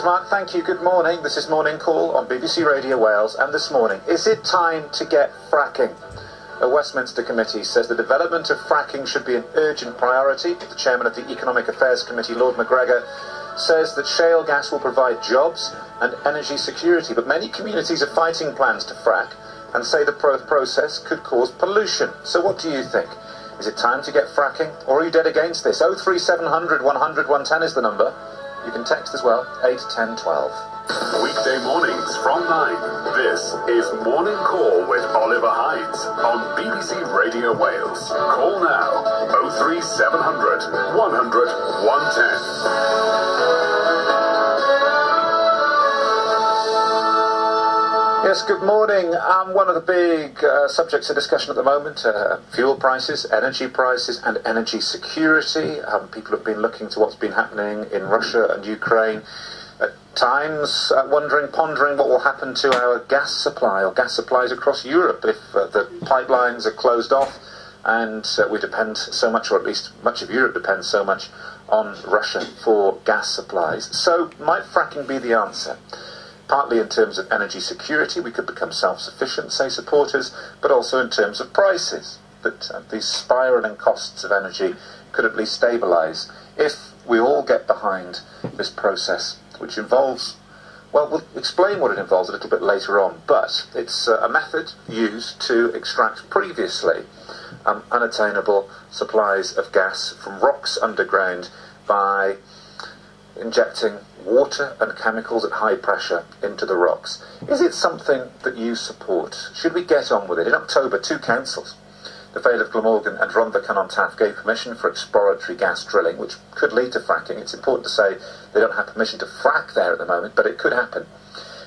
Mark. Thank you. Good morning. This is Morning Call on BBC Radio Wales, and this morning, is it time to get fracking? A Westminster committee says the development of fracking should be an urgent priority. The chairman of the Economic Affairs Committee, Lord McGregor, says that shale gas will provide jobs and energy security, but many communities are fighting plans to frack and say the process could cause pollution. So what do you think? Is it time to get fracking, or are you dead against this? 03700 100 110 is the number. You can text as well, 8 10 12. Weekday mornings from 9. This is Morning Call with Oliver Hydes on BBC Radio Wales. Call now, 03700 100 110. Yes, good morning. One of the big subjects of discussion at the moment, fuel prices, energy prices and energy security. People have been looking to what's been happening in Russia and Ukraine. At times pondering what will happen to our gas supply or gas supplies across Europe if the pipelines are closed off and we depend so much, or at least much of Europe depends so much on Russia for gas supplies. So might fracking be the answer? Partly in terms of energy security, we could become self-sufficient, say supporters, but also in terms of prices, that these spiralling costs of energy could at least stabilise if we all get behind this process, which involves, well, we'll explain what it involves a little bit later on, but it's a method used to extract previously unattainable supplies of gas from rocks underground by injecting water and chemicals at high pressure into the rocks. Is it something that you support? Should we get on with it? In October, 2 councils, the Vale of Glamorgan and Rhondda Cynon Taf, gave permission for exploratory gas drilling, which could lead to fracking. It's important to say they don't have permission to frack there at the moment, but it could happen.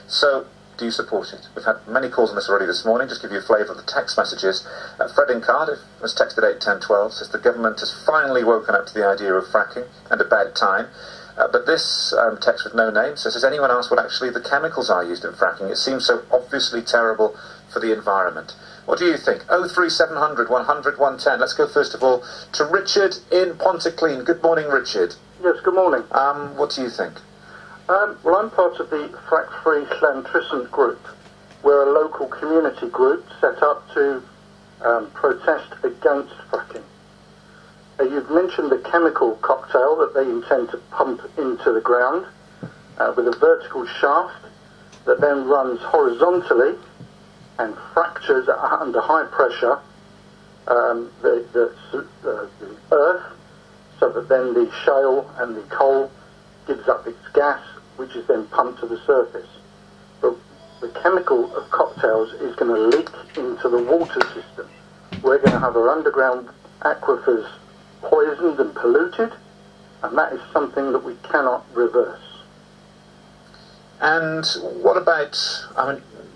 So, do you support it? We've had many calls on this already this morning. Just give you a flavour of the text messages. Fred in Cardiff has texted 8 10 12, says the government has finally woken up to the idea of fracking, and about time. But this text with no name says, has anyone asked what actually the chemicals are used in fracking? It seems so obviously terrible for the environment. What do you think? 03700 100 110. Let's go first of all to Richard in Pontyclean. Good morning, Richard. Yes, good morning. What do you think? Well, I'm part of the Frack-Free Llantrisant group. We're a local community group set up to protest against fracking. You've mentioned the chemical cocktail that they intend to pump into the ground with a vertical shaft that then runs horizontally and fractures under high pressure the earth, so that then the shale and the coal gives up its gas, which is then pumped to the surface. But the chemical of cocktails is going to leak into the water system. We're going to have our underground aquifers poisoned and polluted, and that is something that we cannot reverse. And what about,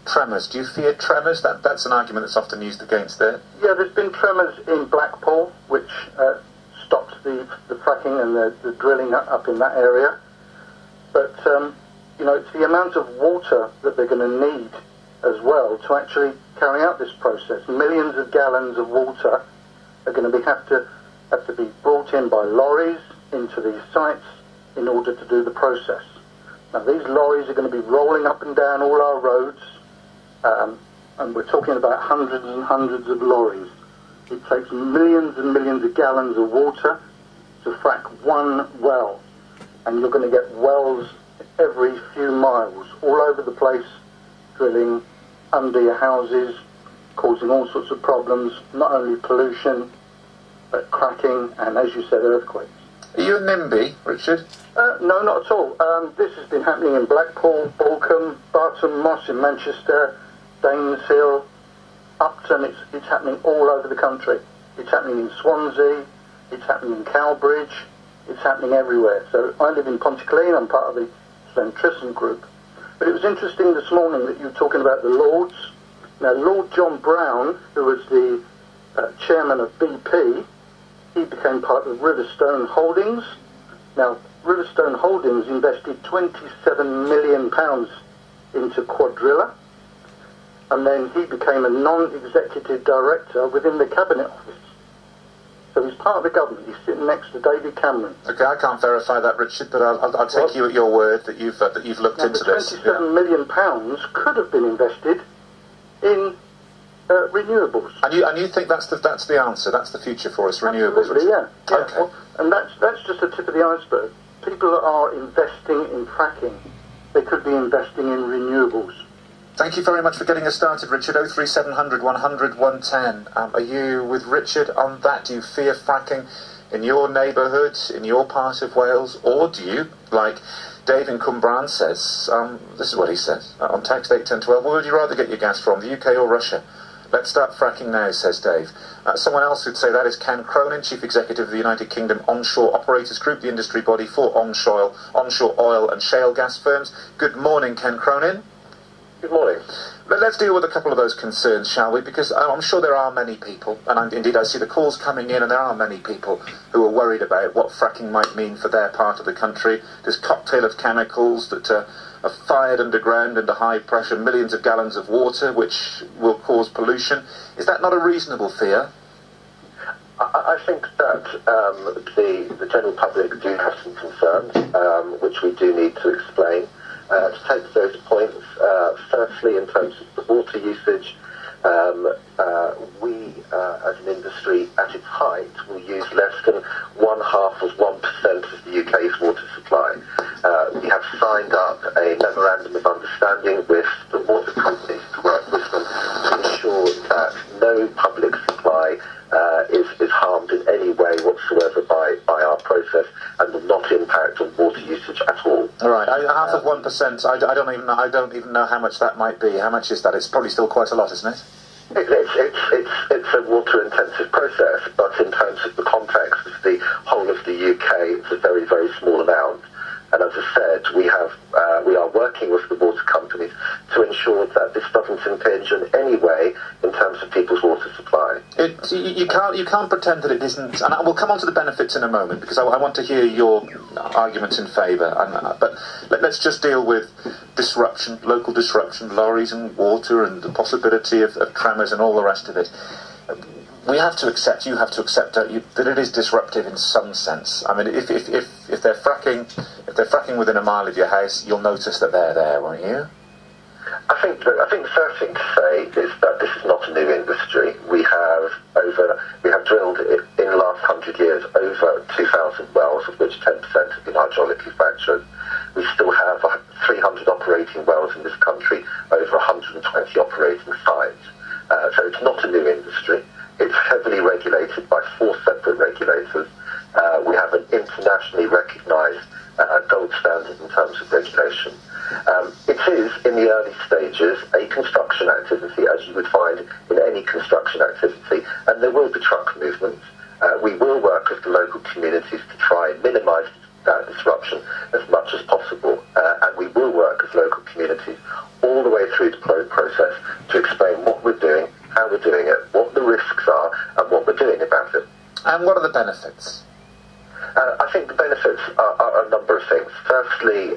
tremors? Do you fear tremors? That's an argument that's often used against it. Yeah, there's been tremors in Blackpool, which stopped the fracking and the drilling up in that area. But, it's the amount of water that they're going to need as well to actually carry out this process. Millions of gallons of water are going to have to be brought in by lorries into these sites in order to do the process. Now, these lorries are going to be rolling up and down all our roads, and we're talking about hundreds and hundreds of lorries. It takes millions and millions of gallons of water to frack one well, and you're going to get wells every few miles all over the place, drilling under your houses, causing all sorts of problems, not only pollution, but cracking and, as you said, earthquakes. Are you a NIMBY, Richard? No, not at all. This has been happening in Blackpool, Balcombe, Barton Moss in Manchester, Daneshill, Upton. It's happening all over the country. It's happening in Swansea, it's happening in Cowbridge, it's happening everywhere. So I live in Pontyclean, I'm part of the Llantrisant group. But it was interesting this morning that you were talking about the Lords. Now, Lord John Brown, who was the chairman of BP, he became part of Riverstone Holdings. Now, Riverstone Holdings invested £27 million into Quadrilla, and then he became a non-executive director within the Cabinet Office. So he's part of the government. He's sitting next to David Cameron. Okay, I can't verify that, Richard, but I'll take you at your word that you've looked into this. £27 million could have been invested in renewables. And you think that's the answer? That's the future for us, renewables? Absolutely, yeah. Okay. Well, and that's just the tip of the iceberg. People that are investing in fracking, they could be investing in renewables. Thank you very much for getting us started, Richard. 03700 100 110. Are you with Richard on that? Do you fear fracking in your neighbourhood, in your part of Wales? Or do you, like Dave in Cwmbran says, this is what he says, on text 81012, where would you rather get your gas from, the UK or Russia? Let's start fracking now, says Dave. Someone else who'd say that is Ken Cronin, Chief Executive of the United Kingdom Onshore Operators Group, the industry body for onshore oil and shale gas firms. Good morning, Ken Cronin. Good morning. But let's deal with a couple of those concerns, shall we? Because I'm sure there are many people, and indeed I see the calls coming in, and there are many people who are worried about what fracking might mean for their part of the country. This cocktail of chemicals that are fired underground under high pressure, millions of gallons of water, which will cause pollution. Is that not a reasonable fear? I think that the general public do have some concerns, which we do need to explain. To take those points, firstly, in terms of the water usage, we, as an industry, at its height, will use less than 0.5% of the UK's water supply. We have signed up a memorandum of understanding with the water companies to work with them to ensure that no public supply is harmed in any way whatsoever by our process and will not impact on water usage at all. All right, half of 1%. I don't even know how much that might be. How much is that? It's probably still quite a lot, isn't it? It's a water-intensive process, but in terms of the context of the whole of the UK, it's a very, very small amount. And as I said, we are working with the water companies to ensure that this doesn't impinge in any way in terms of people's water supply. You can't pretend that it isn't, and we'll come on to the benefits in a moment, because I want to hear your arguments in favour. But let's just deal with disruption, local disruption, lorries and water, and the possibility of tremors and all the rest of it. We have to accept, you have to accept, don't you, that it is disruptive in some sense. I mean, if they're fracking within a mile of your house, you'll notice that they're there, won't you? I think the first thing to say is that this is not a new industry. We have drilled in the last 100 years over 2,000 wells, of which 10% have been hydraulically fractured. We still have 300 operating wells in this country, over 120 operating sites. So it's not a new industry. It's heavily regulated by 4 separate regulators. We have an internationally recognised gold standard in terms of regulation. It is, in the early stages, a construction activity, as you would find in any construction activity, and there will be truck movements. We will work with the local communities to try and minimise that disruption as much as possible, and we will work with local communities all the way through the process to explain what we're doing, how we're doing it, what the risks are, and what we're doing about it. And what are the benefits? I think the benefits are a number of things. Firstly,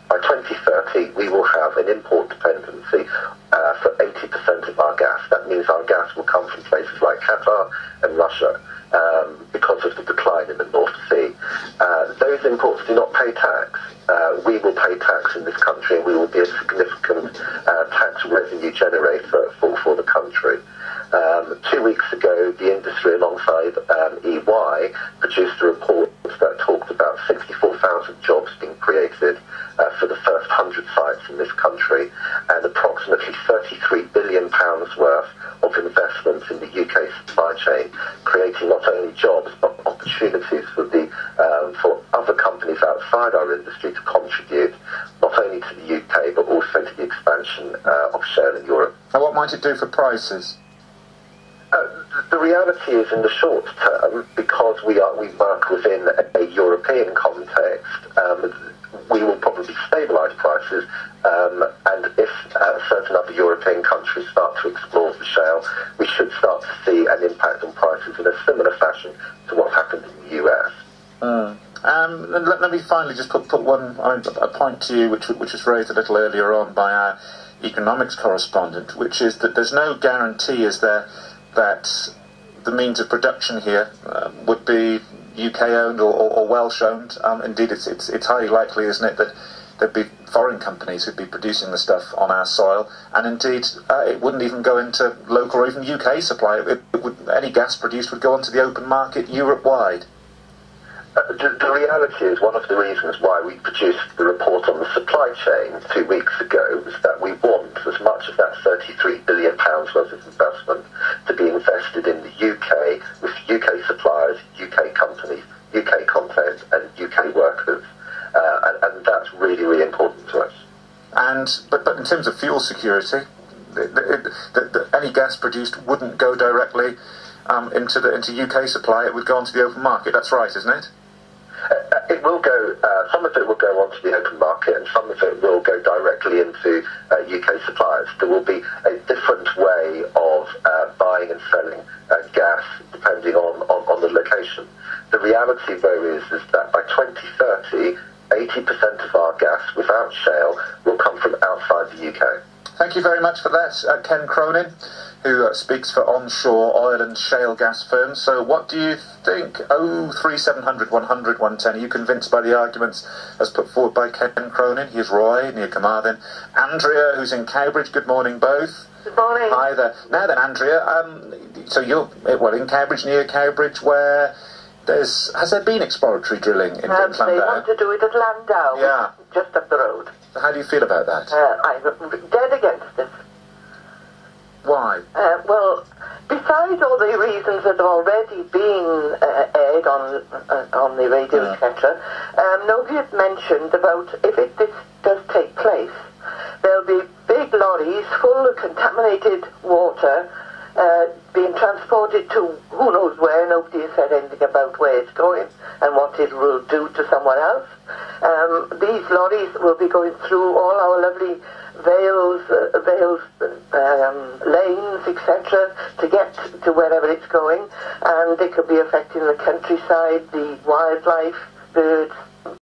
by 2030, we will have an import dependency for 80% of our gas. That means our gas will come from places like Qatar and Russia because of the decline in the North Sea. Those imports do not pay tax. We will pay tax in this country, and we will be a significant tax revenue generator for the country. 2 weeks ago, the industry alongside EY produced a report that talked about 64,000 jobs being created for the first 100 sites in this country, and approximately £33 billion worth of investments in the UK supply chain, creating not only jobs but opportunities for other companies outside our industry to contribute not only to the UK but also to the expansion of shale in Europe. And what might it do for prices? The reality is, in the short term, because we work within a European context, we will probably stabilise prices, and if certain other European countries start to explore the shale, we should start to see an impact on prices in a similar fashion to what happened in the US. Let me finally just put a point to you, which was raised a little earlier on by our economics correspondent, which is that there's no guarantee, is there, that the means of production here would be UK owned or Welsh owned. Indeed, it's highly likely, isn't it, that there'd be foreign companies who'd be producing the stuff on our soil, and indeed it wouldn't even go into local or even UK supply. Any gas produced would go onto the open market Europe-wide. The reality is, one of the reasons why we produced the report on the supply chain 2 weeks ago was that we want as much of that £33 billion worth of investment to be invested in the UK, with UK suppliers, UK companies, UK content and UK workers. And that's really, really important to us. But in terms of fuel security, any gas produced wouldn't go directly into UK supply. It would go onto the open market. That's right, isn't it? It will go, some of it will go onto the open market and some of it will go directly into UK suppliers. There will be a different way of buying and selling gas depending on the location. The reality, though, is that by 2030, 80% of our gas without shale will come from outside the UK. Thank you very much for that, Ken Cronin, who speaks for onshore oil and shale gas firms. So what do you think? 03700 100 110. Are you convinced by the arguments as put forward by Ken Cronin? Here's Roy, near Carmarthen. Andrea, who's in Cowbridge. Good morning, both. Good morning. Hi there. Now then, Andrea, so you're in Cowbridge, near Cowbridge, where has there been exploratory drilling in Landau? They want to do it at Landau, yeah, just up the road. How do you feel about that? I'm dead against it. Why? Well, besides all the reasons that have already been aired on the radio, etc., nobody has mentioned about if this does take place, there'll be big lorries full of contaminated water being transported to who knows where. Nobody has said anything about where it's going and what it will do to someone else. These lorries will be going through all our lovely vales, lanes, etc., to get to wherever it's going, and it could be affecting the countryside, the wildlife, birds,